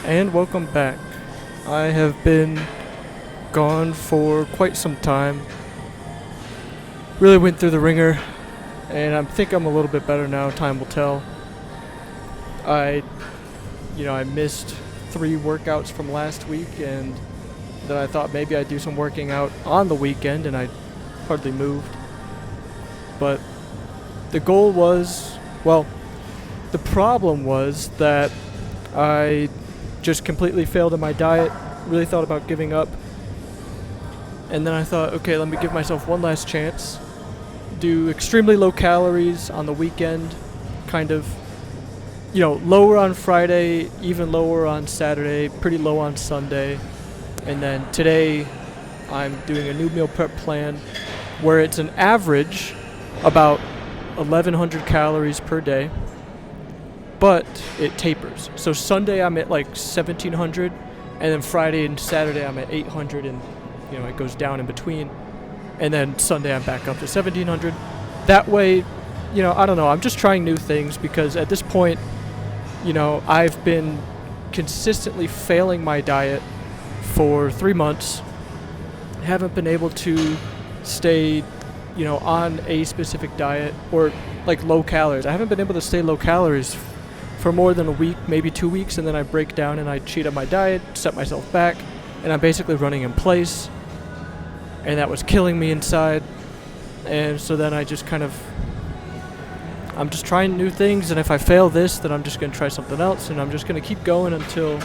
And welcome back. I have been gone for quite some time. Really went through the ringer, and I think I'm a little bit better now. Time will tell. I missed 3 workouts from last week, and then I thought maybe I'd do some working out on the weekend, and I hardly moved. But the goal was, the problem was that I just completely failed in my diet, really thought about giving up. And then I thought, okay, let me give myself one last chance. Do extremely low calories on the weekend, kind of, lower on Friday, even lower on Saturday, pretty low on Sunday. And then today, I'm doing a new meal prep plan where it's an average about 1,100 calories per day, but it tapers. So Sunday I'm at like 1,700, and then Friday and Saturday I'm at 800, and it goes down in between. And then Sunday I'm back up to 1,700. That way, I don't know. I'm just trying new things because at this point, I've been consistently failing my diet for 3 months. Haven't been able to stay, on a specific diet or like low calories. I haven't been able to stay low calories for more than a week, maybe 2 weeks, and then I break down and I cheat on my diet, set myself back, and I'm basically running in place. And that was killing me inside. And so then I just I'm just trying new things, and if I fail this, then I'm just going to try something else, and I'm just going to keep going until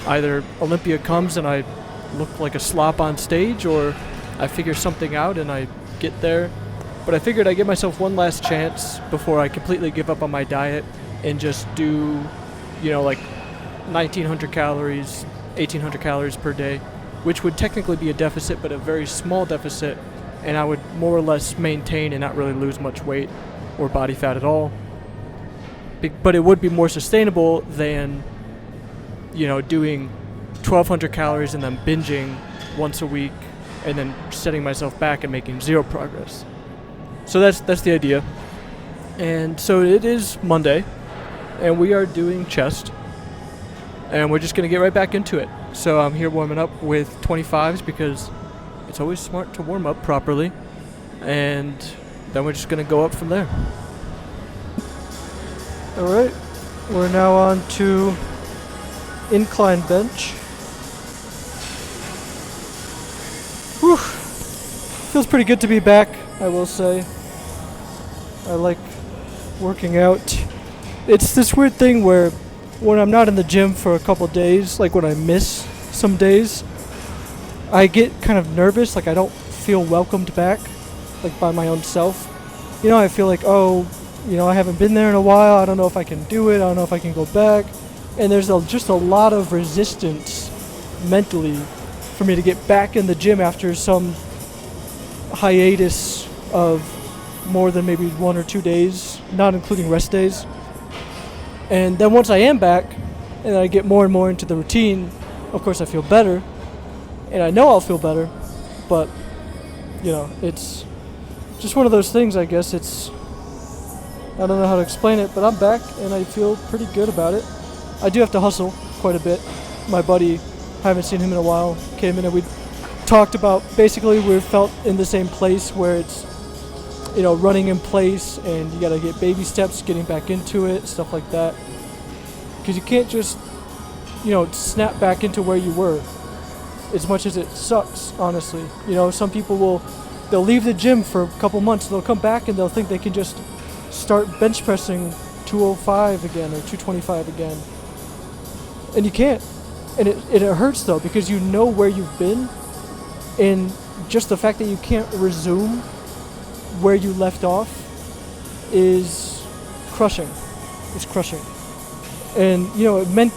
either Olympia comes and I look like a slop on stage, or I figure something out and I get there. But I figured I'd give myself one last chance before I completely give up on my diet and just do, like 1,900 calories, 1,800 calories per day, which would technically be a deficit, but a very small deficit, and I would more or less maintain and not really lose much weight or body fat at all. But it would be more sustainable than, doing 1,200 calories and then binging once a week and then setting myself back and making zero progress. So that's the idea. And so it is Monday, and we are doing chest, and we're just going to get right back into it. So I'm here warming up with 25s because it's always smart to warm up properly, and then we're just going to go up from there. Alright, we're now on to incline bench. Whew. Feels pretty good to be back, I will say. I like working out. It's this weird thing where when I'm not in the gym for a couple days, like when I miss some days, I get kind of nervous, like I don't feel welcomed back, like by my own self. I feel like, I haven't been there in a while, I don't know if I can do it, I don't know if I can go back. And there's just a lot of resistance mentally for me to get back in the gym after some hiatus of more than maybe 1 or 2 days, not including rest days. And then once I am back and I get more and more into the routine, of course I feel better, and I know I'll feel better, but it's just one of those things, I guess. I don't know how to explain it, but I'm back and I feel pretty good about it. I do have to hustle quite a bit. My buddy, haven't seen him in a while, came in and we talked about, basically we felt in the same place where it's, running in place and you gotta get baby steps, getting back into it, stuff like that. Because you can't just, snap back into where you were, as much as it sucks, honestly. Some people they'll leave the gym for a couple months, they'll come back and they'll think they can just start bench pressing 205 again or 225 again. And you can't. And it hurts though, because you know where you've been, and just the fact that you can't resume where you left off is crushing. It's crushing. And, it meant,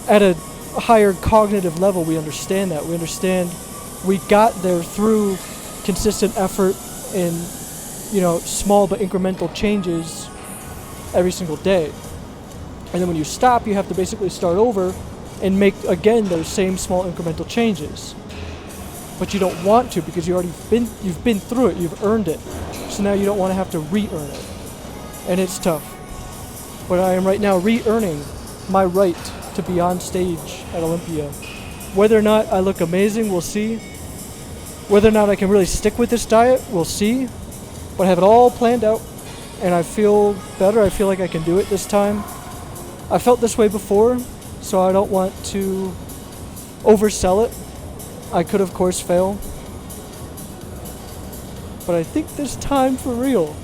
at a higher cognitive level, we understand that. We understand we got there through consistent effort and, small but incremental changes every single day. And then when you stop, you have to basically start over and make, again, those same small incremental changes. But you don't want to, because you've been through it, you've earned it. So now you don't want to have to re-earn it. And it's tough. but I am right now re-earning my right to be on stage at Olympia. Whether or not I look amazing, we'll see. Whether or not I can really stick with this diet, we'll see. But I have it all planned out, and I feel better. I feel like I can do it this time. I felt this way before, so I don't want to oversell it. I could, of course, fail. But I think this time for real.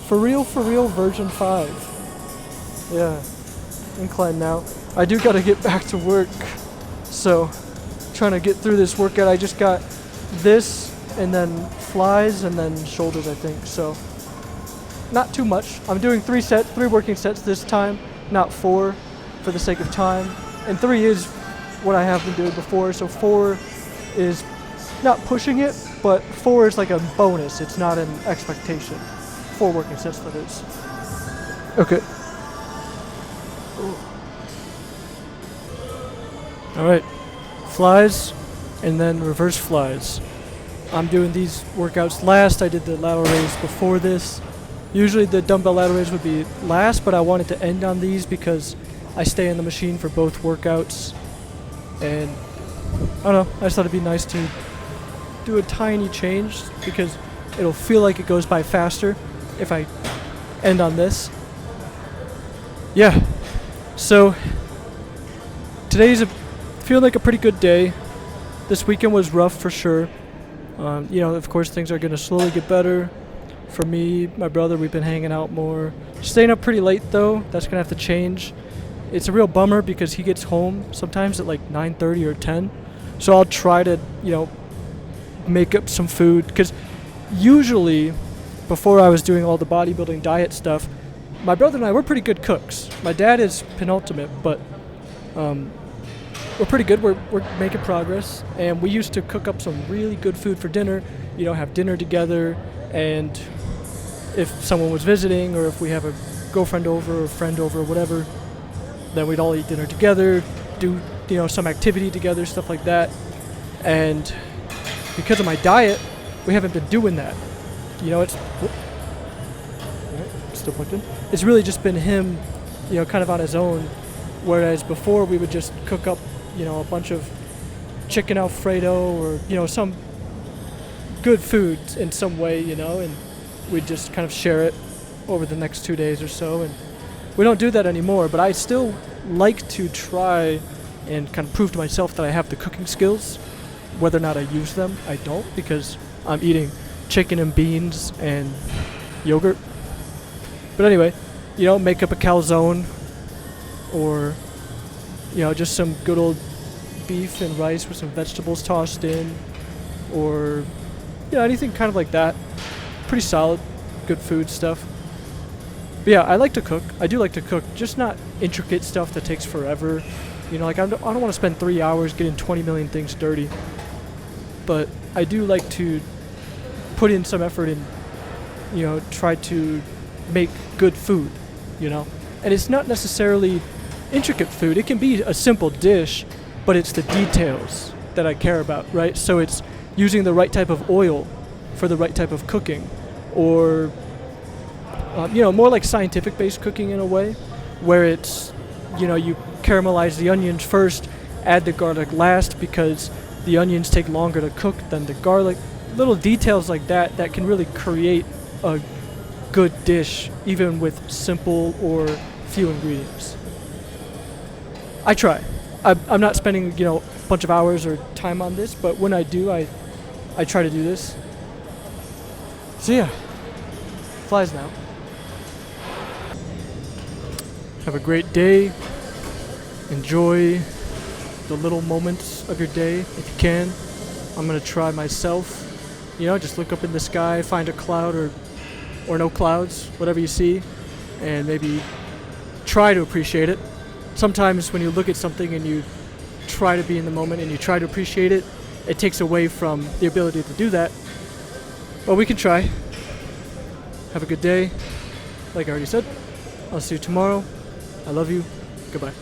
For real, version 5. Yeah, incline now. I do gotta get back to work, so trying to get through this workout. I just got this, and then flies, and then shoulders, I think, so not too much. I'm doing 3 working sets this time, not 4 for the sake of time, and 3 is what I have been doing before, so 4 is not pushing it, but 4 is like a bonus. It's not an expectation. 4 working sets, that is. Okay. Alright. Flies, and then reverse flies. I'm doing these workouts last. I did the lateral raise before this. Usually the dumbbell lateral raise would be last, but I wanted to end on these because I stay in the machine for both workouts. And I don't know, I just thought it'd be nice to do a tiny change because it'll feel like it goes by faster if I end on this. Yeah, so today's feeling like a pretty good day. This weekend was rough for sure. You know, of course things are going to slowly get better. For me, my brother, we've been hanging out more. Staying up pretty late though, that's going to have to change. It's a real bummer because he gets home sometimes at like 9:30 or 10. So I'll try to, you know, make up some food. Because usually, before I was doing all the bodybuilding diet stuff, my brother and I, we're pretty good cooks. My dad is penultimate, but we're pretty good. We're making progress. And we used to cook up some really good food for dinner. You know, have dinner together. And if someone was visiting or if we have a girlfriend over or friend over or whatever, then we'd all eat dinner together, do, you know, some activity together, stuff like that. And because of my diet, we haven't been doing that. You know, it's still plugged in. It's really just been him, you know, kind of on his own. Whereas before we would just cook up, you know, a bunch of chicken Alfredo or, you know, some good food in some way, you know, and we'd just kind of share it over the next 2 days or so. And we don't do that anymore, but I still like to try and kind of prove to myself that I have the cooking skills. Whether or not I use them, I don't, because I'm eating chicken and beans and yogurt. But anyway, you know, make up a calzone or, you know, just some good old beef and rice with some vegetables tossed in, or, you know, anything kind of like that. Pretty solid, good food stuff. But yeah, I like to cook. I do like to cook, just not intricate stuff that takes forever. You know, like I don't want to spend 3 hours getting 20 million things dirty. But I do like to put in some effort and, you know, try to make good food, you know. And it's not necessarily intricate food. It can be a simple dish, but it's the details that I care about, right? So it's using the right type of oil for the right type of cooking, or you know, more like scientific-based cooking in a way, where it's, you know, you caramelize the onions first, add the garlic last because the onions take longer to cook than the garlic. Little details like that that can really create a good dish, even with simple or few ingredients. I try. I'm not spending, you know, a bunch of hours or time on this, but when I do, I try to do this. So yeah, flies now. Have a great day. Enjoy the little moments of your day if you can. I'm gonna try myself. You know, just look up in the sky, find a cloud or no clouds, whatever you see, and maybe try to appreciate it. Sometimes when you look at something and you try to be in the moment and you try to appreciate it, it takes away from the ability to do that. But we can try. Have a good day. Like I already said, I'll see you tomorrow. I love you. Goodbye.